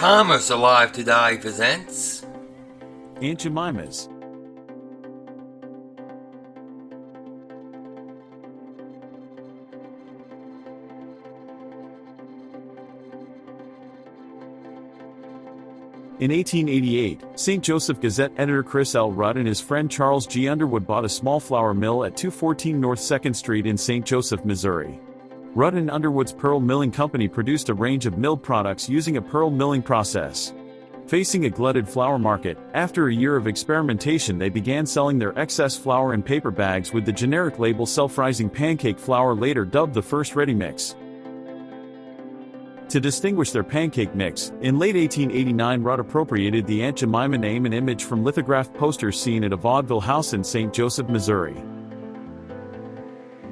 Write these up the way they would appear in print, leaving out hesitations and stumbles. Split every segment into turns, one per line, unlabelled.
Thomas Alive Today presents
Aunt Jemima's. In 1888, St. Joseph Gazette editor Chris L. Rudd and his friend Charles G. Underwood bought a small flour mill at 214 North 2nd Street in St. Joseph, Missouri. Rudd and Underwood's Pearl Milling Company produced a range of milled products using a pearl milling process. Facing a glutted flour market, after a year of experimentation they began selling their excess flour in paper bags with the generic label self-rising pancake flour, later dubbed the first ready mix. To distinguish their pancake mix, in late 1889 Rudd appropriated the Aunt Jemima name and image from lithographed posters seen at a vaudeville house in St. Joseph, Missouri.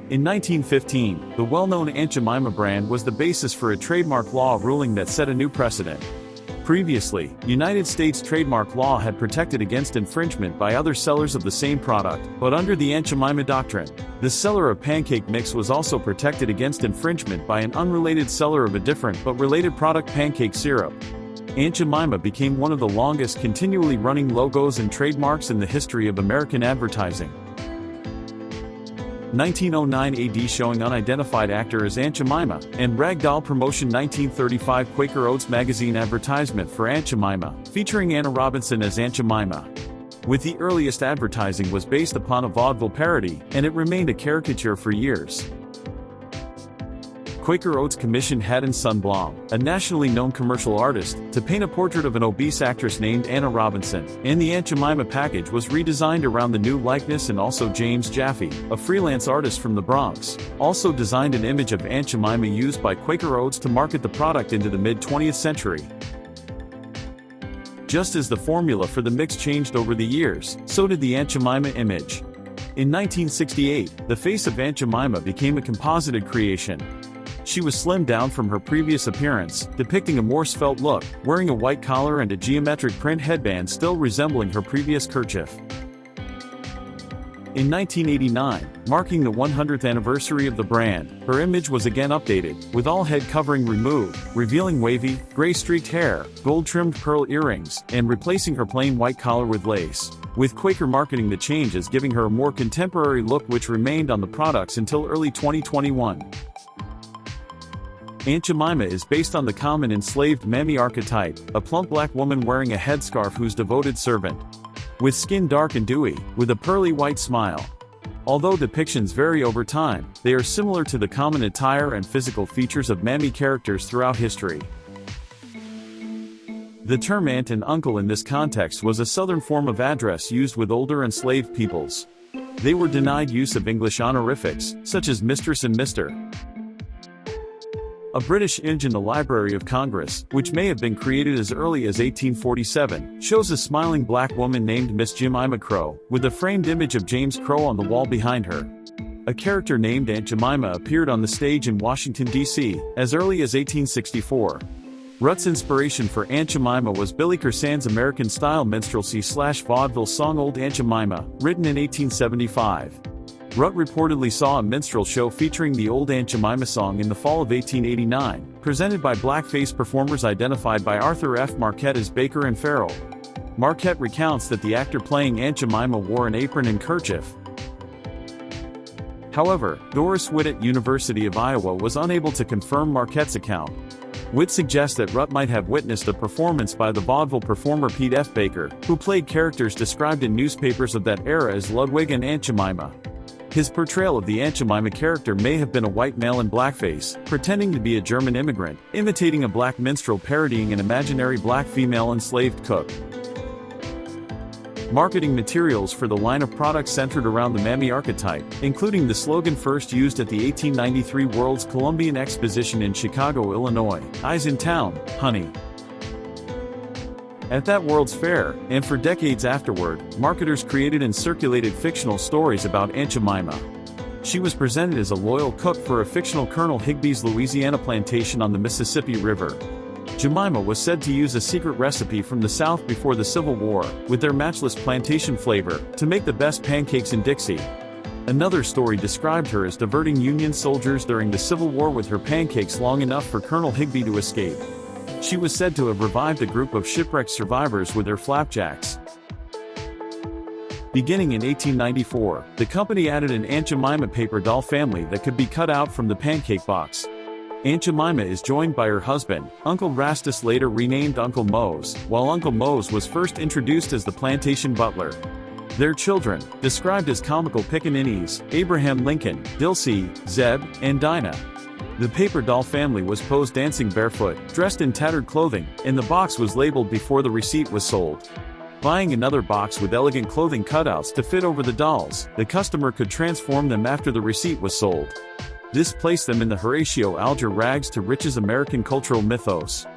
In 1915, the well-known Aunt Jemima brand was the basis for a trademark law ruling that set a new precedent. Previously, United States trademark law had protected against infringement by other sellers of the same product, but under the Aunt Jemima doctrine, the seller of pancake mix was also protected against infringement by an unrelated seller of a different but related product, pancake syrup. Aunt Jemima became one of the longest continually running logos and trademarks in the history of American advertising. 1909 AD, showing unidentified actor as Aunt Jemima, and ragdoll promotion. 1935 Quaker Oats magazine advertisement for Aunt Jemima, featuring Anna Robinson as Aunt Jemima. With the earliest advertising was based upon a vaudeville parody, and it remained a caricature for years. Quaker Oats commissioned Haddon Sundblom, a nationally known commercial artist, to paint a portrait of an obese actress named Anna Robinson, and the Aunt Jemima package was redesigned around the new likeness. And also James Jaffe, a freelance artist from the Bronx, also designed an image of Aunt Jemima used by Quaker Oats to market the product into the mid-20th century. Just as the formula for the mix changed over the years, so did the Aunt Jemima image. In 1968, the face of Aunt Jemima became a composited creation. She was slimmed down from her previous appearance, depicting a more svelte look, wearing a white collar and a geometric print headband still resembling her previous kerchief. In 1989, marking the 100th anniversary of the brand, her image was again updated, with all head covering removed, revealing wavy, gray-streaked hair, gold-trimmed pearl earrings, and replacing her plain white collar with lace, with Quaker marketing the changes giving her a more contemporary look which remained on the products until early 2021. Aunt Jemima is based on the common enslaved Mammy archetype, a plump black woman wearing a headscarf who's devoted servant. With skin dark and dewy, with a pearly white smile. Although depictions vary over time, they are similar to the common attire and physical features of Mammy characters throughout history. The term aunt and uncle in this context was a Southern form of address used with older enslaved peoples. They were denied use of English honorifics, such as mistress and mister. A British image in the Library of Congress, which may have been created as early as 1847, shows a smiling black woman named Miss Jemima Crow, with a framed image of James Crow on the wall behind her. A character named Aunt Jemima appeared on the stage in Washington, D.C., as early as 1864. Rudd's inspiration for Aunt Jemima was Billy Kersan's American-style minstrelsy/vaudeville song Old Aunt Jemima, written in 1875. Rudd reportedly saw a minstrel show featuring the Old Aunt Jemima song in the fall of 1889, presented by blackface performers identified by Arthur F. Marquette as Baker and Farrell. Marquette recounts that the actor playing Aunt Jemima wore an apron and kerchief. However, Doris Witt at University of Iowa was unable to confirm Marquette's account. Witt suggests that Rudd might have witnessed a performance by the vaudeville performer Pete F. Baker, who played characters described in newspapers of that era as Ludwig and Aunt Jemima. His portrayal of the Aunt Jemima character may have been a white male in blackface, pretending to be a German immigrant, imitating a black minstrel parodying an imaginary black female enslaved cook. Marketing materials for the line of products centered around the Mammy archetype, including the slogan first used at the 1893 World's Columbian Exposition in Chicago, Illinois, "Eyes in town, honey." At that World's Fair, and for decades afterward, marketers created and circulated fictional stories about Aunt Jemima. She was presented as a loyal cook for a fictional Colonel Higbee's Louisiana plantation on the Mississippi River. Jemima was said to use a secret recipe from the South before the Civil War, with their matchless plantation flavor, to make the best pancakes in Dixie. Another story described her as diverting Union soldiers during the Civil War with her pancakes long enough for Colonel Higbee to escape. She was said to have revived a group of shipwrecked survivors with her flapjacks. Beginning in 1894, the company added an Aunt Jemima paper doll family that could be cut out from the pancake box. Aunt Jemima is joined by her husband, Uncle Rastus, later renamed Uncle Mose, while Uncle Mose was first introduced as the plantation butler. Their children, described as comical pickaninnies, Abraham Lincoln, Dilsey, Zeb, and Dinah. The paper doll family was posed dancing barefoot, dressed in tattered clothing, and the box was labeled before the receipt was sold. Buying another box with elegant clothing cutouts to fit over the dolls, the customer could transform them after the receipt was sold. This placed them in the Horatio Alger rags to riches American cultural mythos.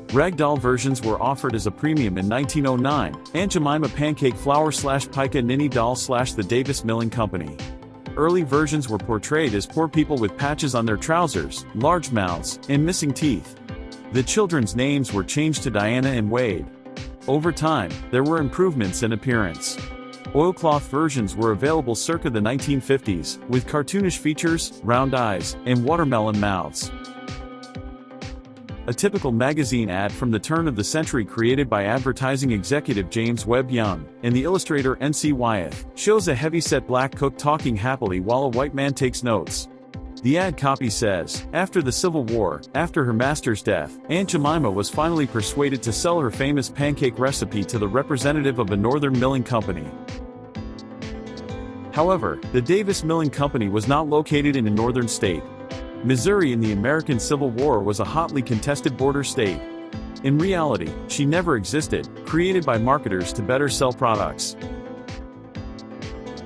Ragdoll versions were offered as a premium in 1909, Aunt Jemima Pancake Flower / Pica Ninny Doll / The Davis Milling Company. Early versions were portrayed as poor people with patches on their trousers, large mouths, and missing teeth. The children's names were changed to Diana and Wade. Over time, there were improvements in appearance. Oilcloth versions were available circa the 1950s, with cartoonish features, round eyes, and watermelon mouths. A typical magazine ad from the turn of the century created by advertising executive James Webb Young and the illustrator N.C. Wyeth shows a heavy-set black cook talking happily while a white man takes notes. The ad copy says, after the Civil War, after her master's death, Aunt Jemima was finally persuaded to sell her famous pancake recipe to the representative of a northern milling company. However, the Davis Milling Company was not located in a northern state. Missouri in the American Civil War was a hotly contested border state. In reality, she never existed, created by marketers to better sell products.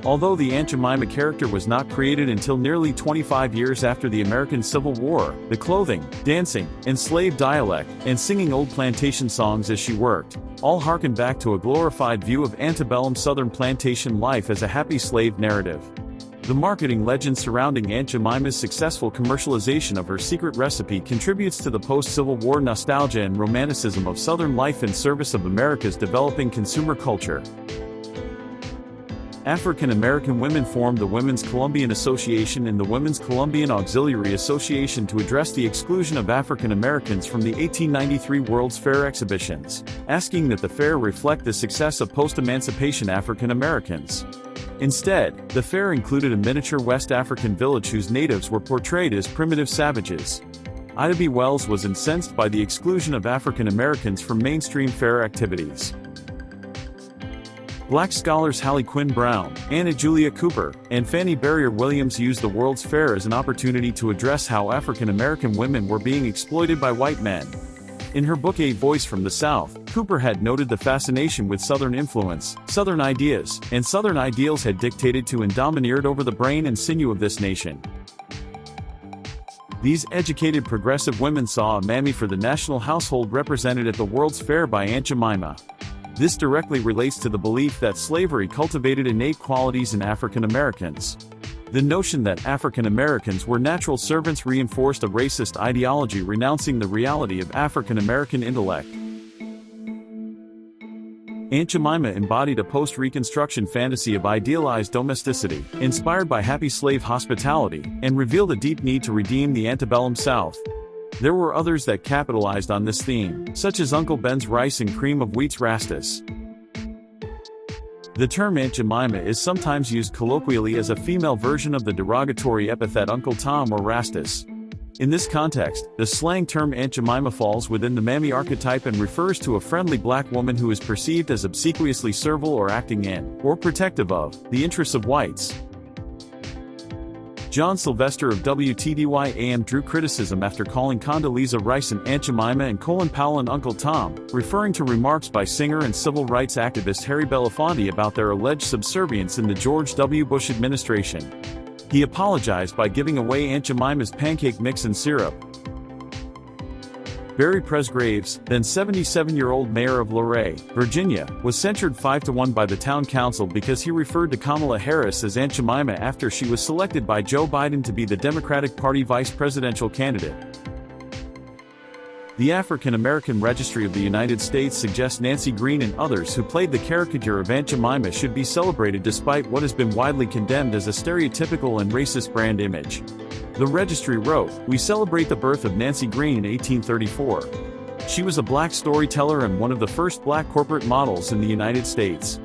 Although the Aunt Jemima character was not created until nearly 25 years after the American Civil War, the clothing, dancing, enslaved dialect, and singing old plantation songs as she worked, all harken back to a glorified view of antebellum Southern plantation life as a happy slave narrative. The marketing legend surrounding Aunt Jemima's successful commercialization of her secret recipe contributes to the post-Civil War nostalgia and romanticism of Southern life in service of America's developing consumer culture. African American women formed the Women's Columbian Association and the Women's Columbian Auxiliary Association to address the exclusion of African Americans from the 1893 World's Fair exhibitions, asking that the fair reflect the success of post-emancipation African Americans. Instead, the fair included a miniature West African village whose natives were portrayed as primitive savages. Ida B. Wells was incensed by the exclusion of African Americans from mainstream fair activities. Black scholars Hallie Quinn Brown, Anna Julia Cooper, and Fannie Barrier Williams used the World's Fair as an opportunity to address how African American women were being exploited by white men. In her book A Voice from the South, Cooper had noted the fascination with Southern influence, Southern ideas, and Southern ideals had dictated to and domineered over the brain and sinew of this nation. These educated progressive women saw a Mammy for the national household represented at the World's Fair by Aunt Jemima. This directly relates to the belief that slavery cultivated innate qualities in African Americans. The notion that African Americans were natural servants reinforced a racist ideology renouncing the reality of African American intellect. Aunt Jemima embodied a post-Reconstruction fantasy of idealized domesticity, inspired by happy slave hospitality, and revealed a deep need to redeem the antebellum South. There were others that capitalized on this theme, such as Uncle Ben's rice and cream of wheat's Rastus. The term Aunt Jemima is sometimes used colloquially as a female version of the derogatory epithet Uncle Tom or Rastus. In this context, the slang term Aunt Jemima falls within the Mammy archetype and refers to a friendly black woman who is perceived as obsequiously servile or acting in, or protective of, the interests of whites. John Sylvester of WTDY-AM drew criticism after calling Condoleezza Rice an Aunt Jemima and Colin Powell an Uncle Tom, referring to remarks by singer and civil rights activist Harry Belafonte about their alleged subservience in the George W. Bush administration. He apologized by giving away Aunt Jemima's pancake mix and syrup. Barry Presgraves, then 77-year-old mayor of Luray, Virginia, was censured 5-1 by the town council because he referred to Kamala Harris as Aunt Jemima after she was selected by Joe Biden to be the Democratic Party vice presidential candidate. The African American Registry of the United States suggests Nancy Green and others who played the caricature of Aunt Jemima should be celebrated despite what has been widely condemned as a stereotypical and racist brand image. The registry wrote, "We celebrate the birth of Nancy Green in 1834. She was a black storyteller and one of the first black corporate models in the United States."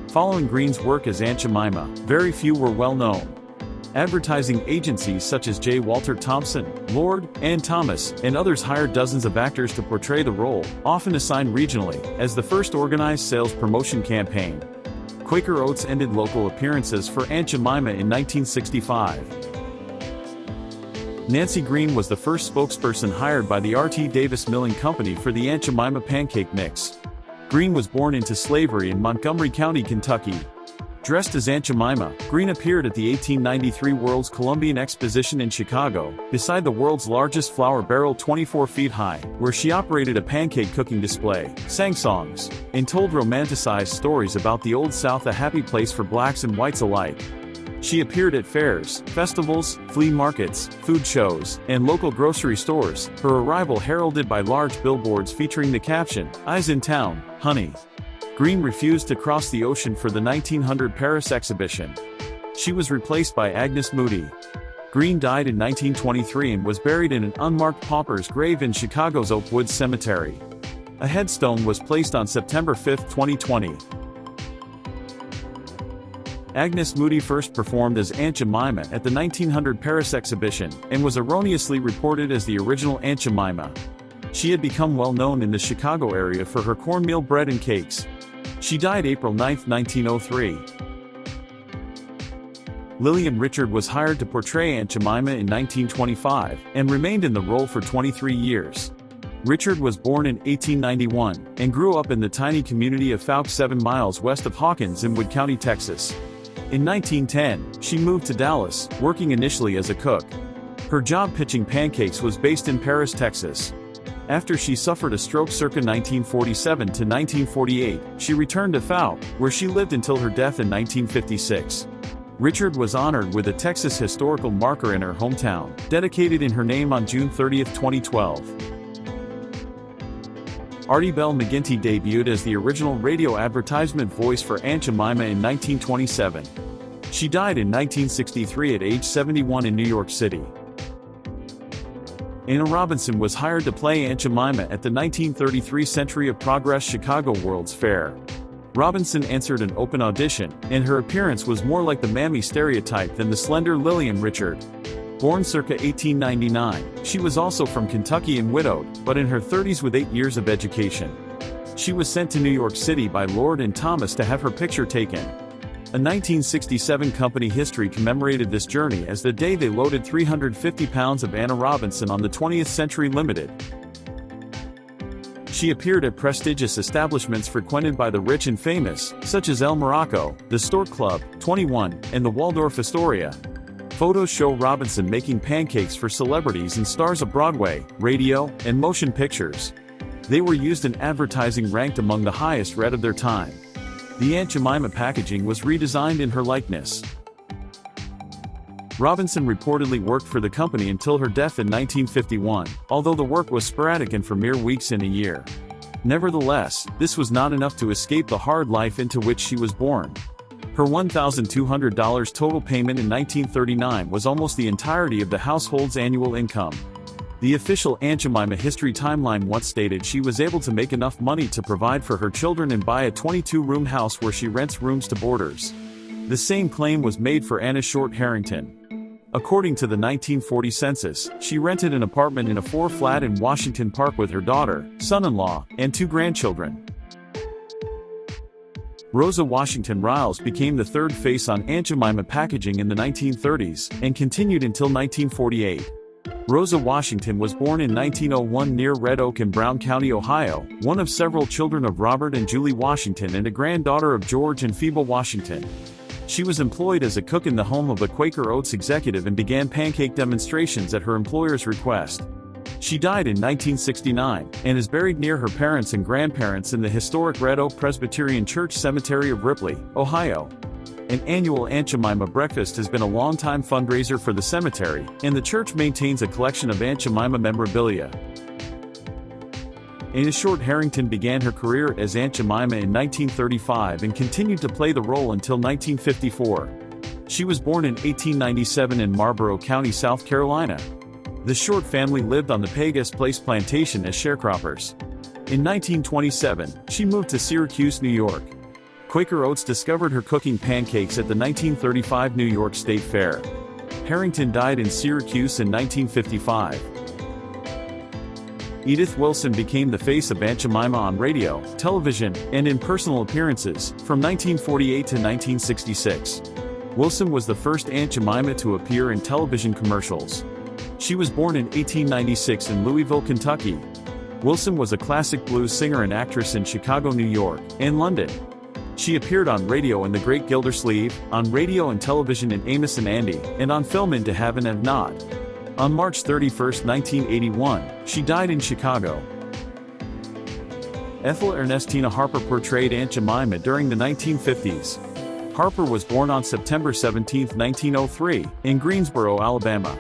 Following Green's work as Aunt Jemima, very few were well known. Advertising agencies such as J. Walter Thompson, Lord, and Thomas, and others hired dozens of actors to portray the role, often assigned regionally, as the first organized sales promotion campaign. Quaker Oats ended local appearances for Aunt Jemima in 1965. Nancy Green was the first spokesperson hired by the R.T. Davis Milling Company for the Aunt Jemima pancake mix. Green was born into slavery in Montgomery County, Kentucky. Dressed as Aunt Jemima, Green appeared at the 1893 World's Columbian Exposition in Chicago, beside the world's largest flour barrel 24 feet high, where she operated a pancake cooking display, sang songs, and told romanticized stories about the Old South, a happy place for blacks and whites alike. She appeared at fairs, festivals, flea markets, food shows, and local grocery stores, her arrival heralded by large billboards featuring the caption, "Eyes in Town, Honey." Green refused to cross the ocean for the 1900 Paris exhibition. She was replaced by Agnes Moody. Green died in 1923 and was buried in an unmarked pauper's grave in Chicago's Oak Woods Cemetery. A headstone was placed on September 5, 2020. Agnes Moody first performed as Aunt Jemima at the 1900 Paris exhibition, and was erroneously reported as the original Aunt Jemima. She had become well known in the Chicago area for her cornmeal bread and cakes. She died April 9, 1903. Lillian Richard was hired to portray Aunt Jemima in 1925, and remained in the role for 23 years. Richard was born in 1891, and grew up in the tiny community of Fouke 7 miles west of Hawkins in Wood County, Texas. In 1910, she moved to Dallas, working initially as a cook. Her job pitching pancakes was based in Paris, Texas. After she suffered a stroke circa 1947 to 1948, she returned to Fouke, where she lived until her death in 1956. Richard was honored with a Texas historical marker in her hometown, dedicated in her name on June 30, 2012. Artie Bell McGinty debuted as the original radio advertisement voice for Aunt Jemima in 1927. She died in 1963 at age 71 in New York City. Anna Robinson was hired to play Aunt Jemima at the 1933 Century of Progress Chicago World's Fair. Robinson answered an open audition, and her appearance was more like the Mammy stereotype than the slender Lillian Richard. Born circa 1899, she was also from Kentucky and widowed, but in her 30s with 8 years of education. She was sent to New York City by Lord and Thomas to have her picture taken. A 1967 company history commemorated this journey as the day they loaded 350 pounds of Anna Robinson on the 20th Century Limited. She appeared at prestigious establishments frequented by the rich and famous, such as El Morocco, the Stork Club, 21, and the Waldorf Astoria. Photos show Robinson making pancakes for celebrities and stars of Broadway, radio, and motion pictures. They were used in advertising ranked among the highest read of their time. The Aunt Jemima packaging was redesigned in her likeness. Robinson reportedly worked for the company until her death in 1951, although the work was sporadic and for mere weeks in a year. Nevertheless, this was not enough to escape the hard life into which she was born. Her $1,200 total payment in 1939 was almost the entirety of the household's annual income. The official Aunt Jemima history timeline once stated she was able to make enough money to provide for her children and buy a 22-room house where she rents rooms to boarders. The same claim was made for Anna Short Harrington. According to the 1940 census, she rented an apartment in a 4-flat in Washington Park with her daughter, son-in-law, and 2 grandchildren. Rosa Washington Riles became the third face on Aunt Jemima packaging in the 1930s, and continued until 1948. Rosa Washington was born in 1901 near Red Oak in Brown County, Ohio, one of several children of Robert and Julie Washington and a granddaughter of George and Phoebe Washington. She was employed as a cook in the home of a Quaker Oats executive and began pancake demonstrations at her employer's request. She died in 1969, and is buried near her parents and grandparents in the historic Red Oak Presbyterian Church Cemetery of Ripley, Ohio. An annual Aunt Jemima breakfast has been a long-time fundraiser for the cemetery, and the church maintains a collection of Aunt Jemima memorabilia. Anna Short Harrington began her career as Aunt Jemima in 1935 and continued to play the role until 1954. She was born in 1897 in Marlborough County, South Carolina. The Short family lived on the Pegasus Place plantation as sharecroppers. In 1927, she moved to Syracuse, New York. Quaker Oats discovered her cooking pancakes at the 1935 New York State Fair. Harrington died in Syracuse in 1955. Edith Wilson became the face of Aunt Jemima on radio, television, and in personal appearances, from 1948 to 1966. Wilson was the first Aunt Jemima to appear in television commercials. She was born in 1896 in Louisville, Kentucky. Wilson was a classic blues singer and actress in Chicago, New York, and London. She appeared on radio in The Great Gildersleeve, on radio and television in Amos and Andy, and on film in To Have and Have Not. On March 31, 1981, she died in Chicago. Ethel Ernestina Harper portrayed Aunt Jemima during the 1950s. Harper was born on September 17, 1903, in Greensboro, Alabama.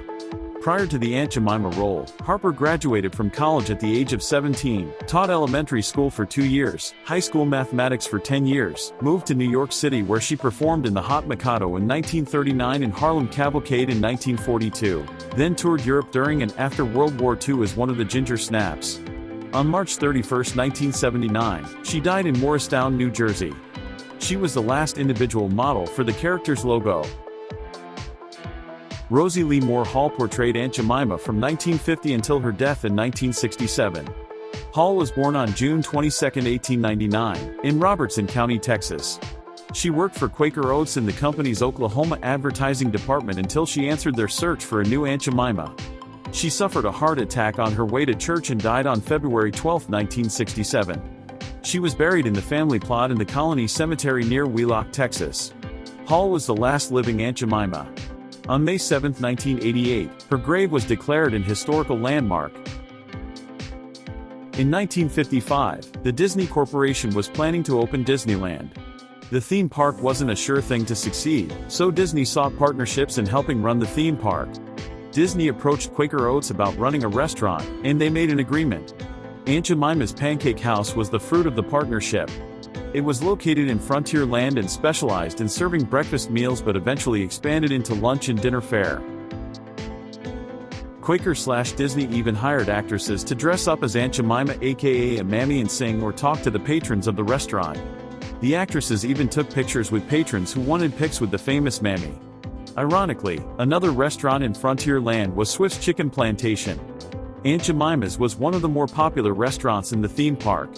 Prior to the Aunt Jemima role, Harper graduated from college at the age of 17, taught elementary school for 2 years, high school mathematics for 10 years, moved to New York City where she performed in the Hot Mikado in 1939 and Harlem Cavalcade in 1942, then toured Europe during and after World War II as one of the Ginger Snaps. On March 31, 1979, she died in Morristown, New Jersey. She was the last individual model for the character's logo. Rosie Lee Moore Hall portrayed Aunt Jemima from 1950 until her death in 1967. Hall was born on June 22, 1899, in Robertson County, Texas. She worked for Quaker Oats in the company's Oklahoma advertising department until she answered their search for a new Aunt Jemima. She suffered a heart attack on her way to church and died on February 12, 1967. She was buried in the family plot in the Colony Cemetery near Wheelock, Texas. Hall was the last living Aunt Jemima. On May 7, 1988, her grave was declared an historical landmark. In 1955, the Disney Corporation was planning to open Disneyland. The theme park wasn't a sure thing to succeed, so Disney sought partnerships in helping run the theme park. Disney approached Quaker Oats about running a restaurant, and they made an agreement. Aunt Jemima's Pancake House was the fruit of the partnership. It was located in Frontierland and specialized in serving breakfast meals but eventually expanded into lunch and dinner fare. Quaker/Disney even hired actresses to dress up as Aunt Jemima aka a Mammy and sing or talk to the patrons of the restaurant. The actresses even took pictures with patrons who wanted pics with the famous Mammy. Ironically, another restaurant in Frontierland was Swift's Chicken Plantation. Aunt Jemima's was one of the more popular restaurants in the theme park.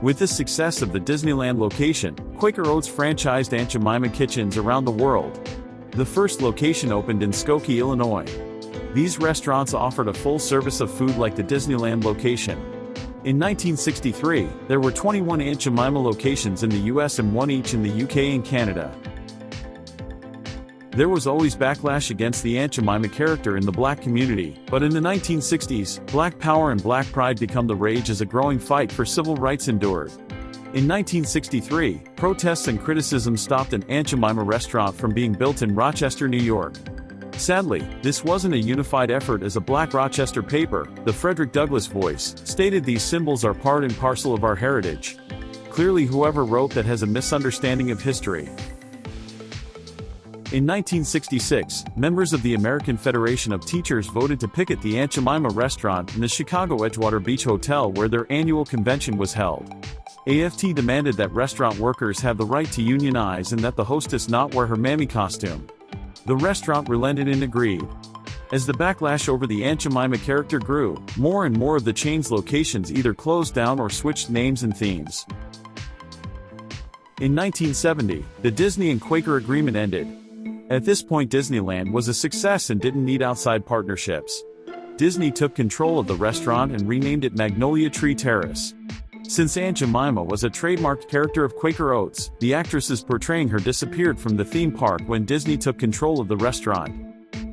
With the success of the Disneyland location, Quaker Oats franchised Aunt Jemima kitchens around the world. The first location opened in Skokie, Illinois. These restaurants offered a full service of food like the Disneyland location. In 1963, there were 21 Aunt Jemima locations in the US and 1 each in the UK and Canada. There was always backlash against the Aunt Jemima character in the black community, but in the 1960s, black power and black pride became the rage as a growing fight for civil rights endured. In 1963, protests and criticism stopped an Aunt Jemima restaurant from being built in Rochester, New York. Sadly, this wasn't a unified effort as a black Rochester paper, the Frederick Douglass Voice, stated these symbols are part and parcel of our heritage. Clearly whoever wrote that has a misunderstanding of history. In 1966, members of the American Federation of Teachers voted to picket the Aunt Jemima restaurant in the Chicago Edgewater Beach Hotel where their annual convention was held. AFT demanded that restaurant workers have the right to unionize and that the hostess not wear her Mammy costume. The restaurant relented and agreed. As the backlash over the Aunt Jemima character grew, more and more of the chain's locations either closed down or switched names and themes. In 1970, the Disney and Quaker agreement ended. At this point Disneyland was a success and didn't need outside partnerships. Disney took control of the restaurant and renamed it Magnolia Tree Terrace. Since Aunt Jemima was a trademarked character of Quaker Oats, the actresses portraying her disappeared from the theme park when Disney took control of the restaurant.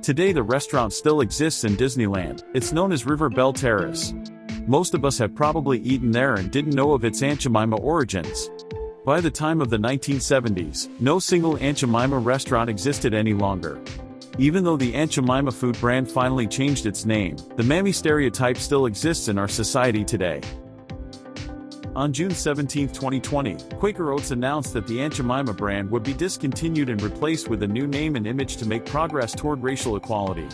Today the restaurant still exists in Disneyland. It's known as River Belle Terrace. Most of us have probably eaten there and didn't know of its Aunt Jemima origins. By the time of the 1970s, no single Aunt Jemima restaurant existed any longer. Even though the Aunt Jemima food brand finally changed its name, the Mammy stereotype still exists in our society today. On June 17, 2020, Quaker Oats announced that the Aunt Jemima brand would be discontinued and replaced with a new name and image to make progress toward racial equality.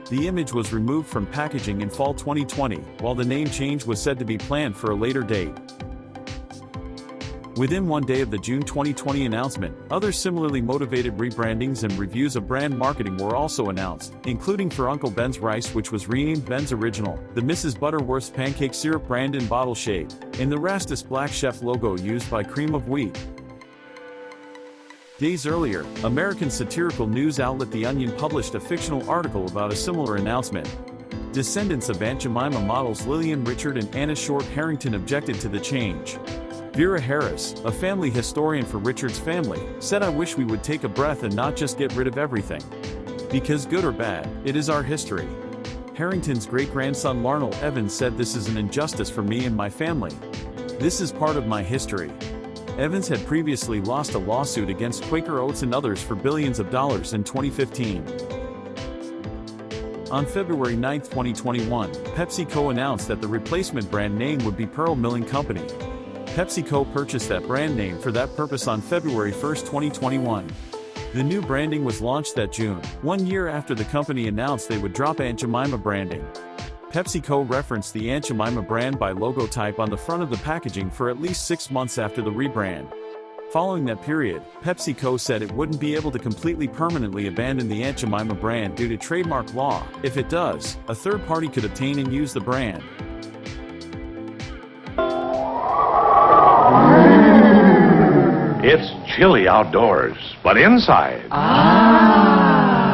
The image was removed from packaging in fall 2020, while the name change was said to be planned for a later date. Within one day of the June 2020 announcement, other similarly motivated rebrandings and reviews of brand marketing were also announced, including for Uncle Ben's Rice, which was renamed Ben's Original, the Mrs. Butterworth's Pancake Syrup brand in bottle shape, and the Rastus Black Chef logo used by Cream of Wheat. Days earlier, American satirical news outlet The Onion published a fictional article about a similar announcement. Descendants of Aunt Jemima models Lillian Richard and Anna Short Harrington objected to the change. Vera Harris, a family historian for Richard's family, said, "I wish we would take a breath and not just get rid of everything. Because good or bad, it is our history." Harrington's great-grandson Larnell Evans said, "This is an injustice for me and my family. This is part of my history." Evans had previously lost a lawsuit against Quaker Oats and others for billions of dollars in 2015. On February 9, 2021, PepsiCo announced that the replacement brand name would be Pearl Milling Company. PepsiCo purchased that brand name for that purpose on February 1, 2021. The new branding was launched that June, 1 year after the company announced they would drop Aunt Jemima branding. PepsiCo referenced the Aunt Jemima brand by logo type on the front of the packaging for at least 6 months after the rebrand. Following that period, PepsiCo said it wouldn't be able to completely permanently abandon the Aunt Jemima brand due to trademark law. If it does, a third party could obtain and use the brand.
It's chilly outdoors, but inside.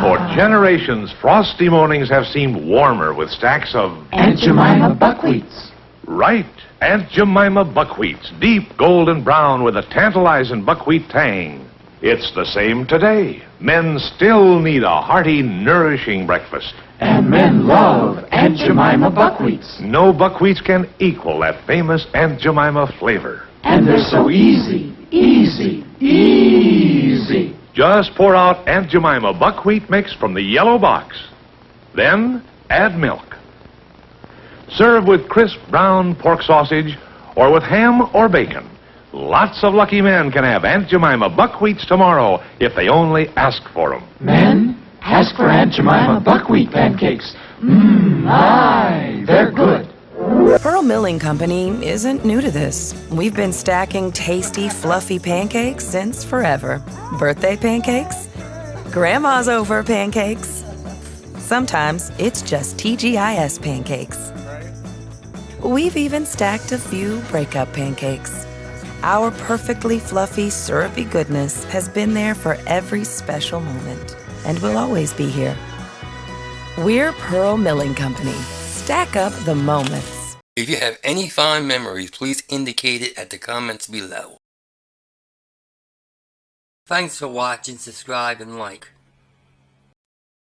For generations, frosty mornings have seemed warmer with stacks of
Aunt Jemima buckwheats.
Right, Aunt Jemima buckwheats, deep golden brown with a tantalizing buckwheat tang. It's the same today. Men still need a hearty, nourishing breakfast.
And men love Aunt Jemima buckwheats.
No buckwheats can equal that famous Aunt Jemima flavor.
And they're so easy.
Just pour out Aunt Jemima buckwheat mix from the yellow box. Then add milk. Serve with crisp brown pork sausage or with ham or bacon. Lots of lucky men can have Aunt Jemima buckwheats tomorrow if they only ask for them.
Men, ask for Aunt Jemima buckwheat pancakes. They're good.
Pearl Milling Company isn't new to this. We've been stacking tasty, fluffy pancakes since forever. Birthday pancakes, grandma's over pancakes. Sometimes it's just TGIS pancakes. We've even stacked a few breakup pancakes. Our perfectly fluffy, syrupy goodness has been there for every special moment and will always be here. We're Pearl Milling Company. Stack up the moments.
If you have any fond memories, please indicate it at the comments below. Thanks for watching, subscribe, and like.